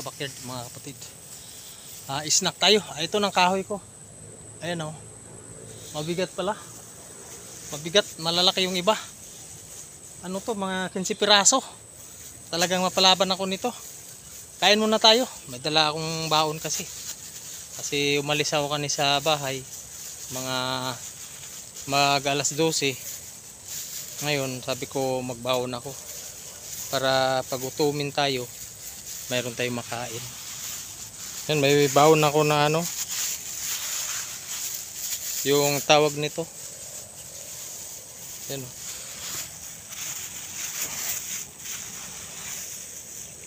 kabakyard mga kapatid. Snack tayo. Ito ng kahoy ko. Ayan o. Mabigat pala. Mabigat. Malalaki yung iba. Ano to? Mga 15 piraso. Talagang mapalaban ako nito. Kain muna tayo. May dala akong baon kasi. Kasi umalis ako kanina sa bahay. Mga alas 12. Ngayon sabi ko magbaon ako. Para pag utumin tayo, mayroon tayong makain. Yan, may baon ako na ano. Yung tawag nito. Yan o.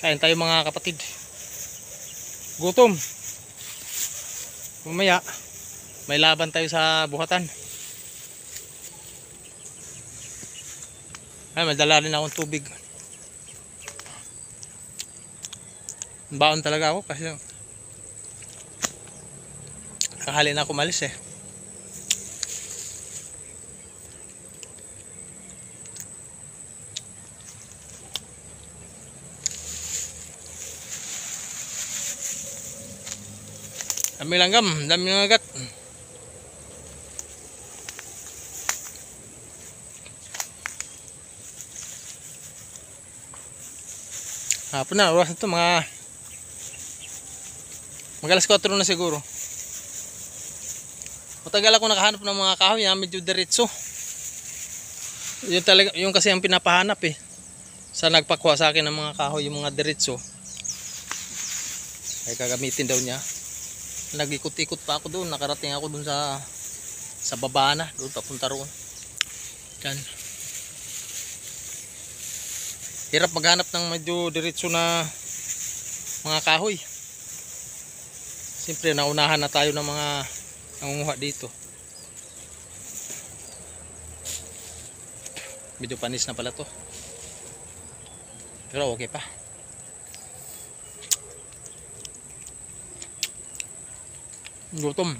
Kain tayo mga kapatid. Gutom. Mamaya may laban tayo sa buhatan. Ay, may dala rin akong tubig. Baon talaga ako kasi kahali na ako malis eh. Dami langgam, dami ng agat. Hapon na, oras na ito mga alas 4 na siguro. Matagal ako nakahanap ng mga kahoy na medyo diretso. Yun talaga, yung kasi ang pinapahanap eh. Sa nagpakuha sa akin ng mga kahoy, yung mga diretso. Ay gagamitin daw niya. Nag-ikot-ikot pa ako doon, nakarating ako doon sa baba na, doon papunta roon. Yan. Hirap maghanap ng medyo diretso na mga kahoy. Siyempre naunahan na tayo ng mga nangunguha dito. Medyo panis na pala to. Pero okay pa. Gutom.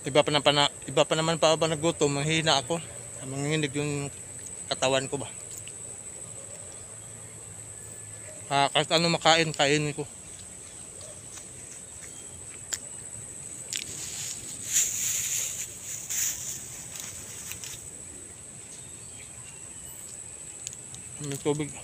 Iba pa naman pa ba nagutom, manghihina ako. Manginginig yung katawan ko ba. Kahit ano makain, kainin ko. May tubig.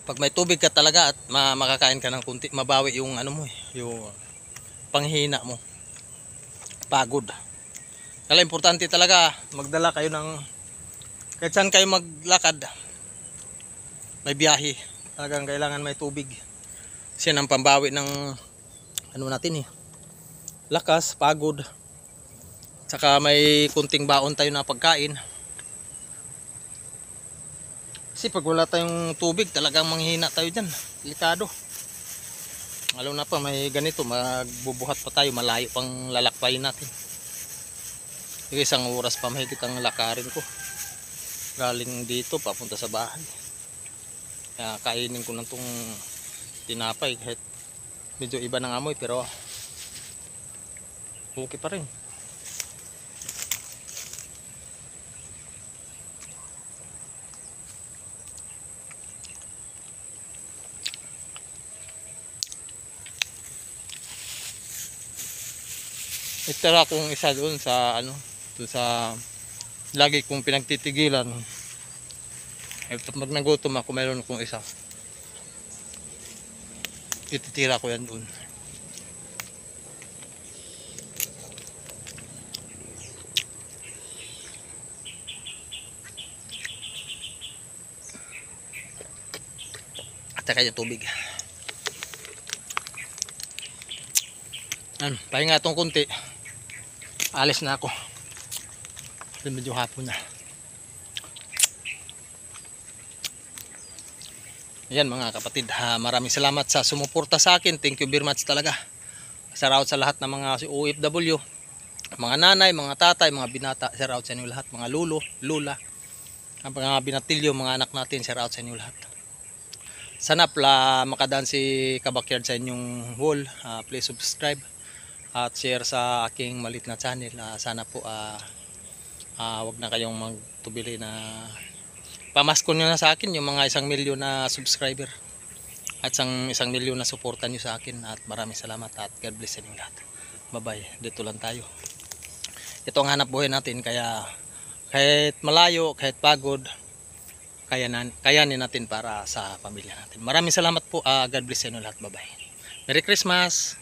Pag may tubig ka talaga at makakain ka ng kunti, mabawi yung ano mo eh, yung panghina mo. Pagod. Kaya importante talaga magdala kayo ng kahit saan kayo maglakad. May biyahe. Talagang kailangan may tubig. Kasi ang pambawi ng ano natin eh. Lakas, pagod. Saka may kunting baon tayo na pagkain. Kasi pag wala tayong tubig, talagang manghina tayo dyan. Delikado. Lalo na pa may ganito, magbubuhat pa tayo, malayo pang lalakbayin natin. Kasi isang oras pa mahigit ang lakarin ko. Galing dito, papunta sa bahay. Kaya kainin ko ng tong tinapay. Kahit medyo iba ng amoy, pero okay pa rin. Itara kong isa doon sa ano, doon sa lagi kong pinagtitigilan. Pag nagutom ako, mayroon kong isa. Ititira ko yan doon. At saka yung tubig. Pahinga itong kunti. Alis na ako. Medyo hapon na. Ayan mga kapatid, maraming salamat sa sumuporta sa akin. Thank you very much talaga. Shoutout sa lahat ng mga OFW, mga nanay, mga tatay, mga binata. Shoutout sa inyo lahat, mga lolo, lula, mga binatilyo, mga anak natin. Shoutout sa inyo lahat. sana makadaan si Kabakyard sa inyong wall. Please subscribe at share sa aking malit na channel. Sana po wag na kayong magtubili na pamasko nyo na sa akin yung mga 1 milyon na subscriber at 1 milyon na suportan nyo sa akin. At maraming salamat at God bless sa inyong lahat. Bye bye, dito lang tayo. Ito ang hanap buhay natin, kaya kahit malayo, kahit pagod, kayanin natin para sa pamilya natin. Maraming salamat po. God bless sa inyo lahat. Bye bye. Merry Christmas.